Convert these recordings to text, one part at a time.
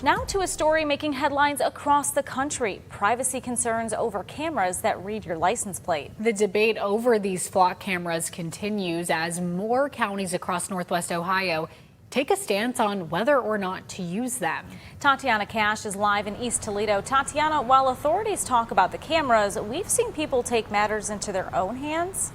Now to a story making headlines across the country. Privacy concerns over cameras that read your license plate. The debate over these flock cameras continues as more counties across Northwest Ohio take a stance on whether or not to use them. Tatiana Cash is live in East Toledo. Tatiana, while authorities talk about the cameras, we've seen people take matters into their own hands.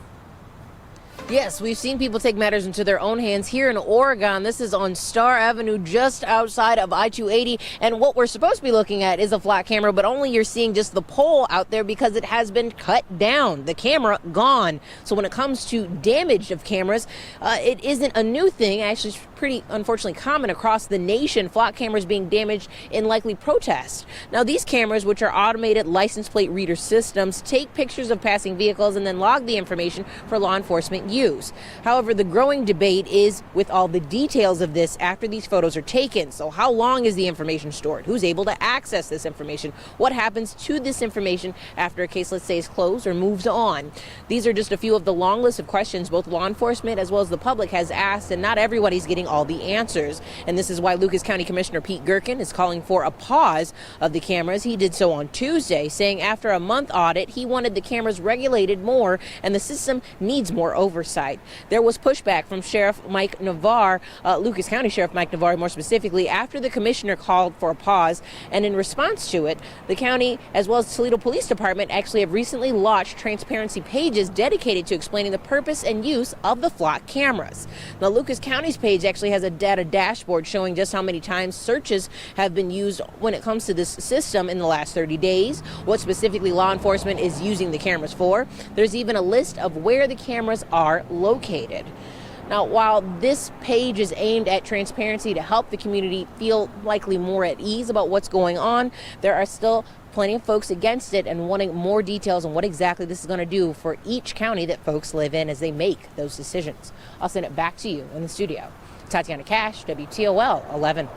Yes, we've seen people take matters into their own hands here in Oregon. This is on Star Avenue, just outside of I-280. And what we're supposed to be looking at is a flat camera, but only you're seeing just the pole out there because it has been cut down. The camera gone. So when it comes to damage of cameras, it isn't a new thing. Actually, it's pretty unfortunately common across the nation. Flock cameras being damaged in likely protest. Now, these cameras, which are automated license plate reader systems, take pictures of passing vehicles and then log the information for law enforcement use. However, the growing debate is with all the details of this after these photos are taken. So how long is the information stored? Who's able to access this information? What happens to this information after a case, let's say, is closed or moves on? These are just a few of the long list of questions both law enforcement as well as the public has asked, and not everybody's getting all the answers. And this is why Lucas County Commissioner Pete Gerken is calling for a pause of the cameras. He did so on Tuesday, saying after a month audit, he wanted the cameras regulated more and the system needs more oversight. There was pushback from Sheriff Mike Navarre, Lucas County Sheriff Mike Navarre more specifically, after the commissioner called for a pause. And in response to it, the county as well as Toledo Police Department actually have recently launched transparency pages dedicated to explaining the purpose and use of the flock cameras. Now, Lucas County's page actually has a data dashboard showing just how many times searches have been used when it comes to this system in the last 30 days, what specifically law enforcement is using the cameras for. There's even a list of where the cameras are located. Now, while this page is aimed at transparency to help the community feel likely more at ease about what's going on, there are still plenty of folks against it and wanting more details on what exactly this is going to do for each county that folks live in as they make those decisions. I'll send it back to you in the studio. Tatiana Cash, WTOL 11.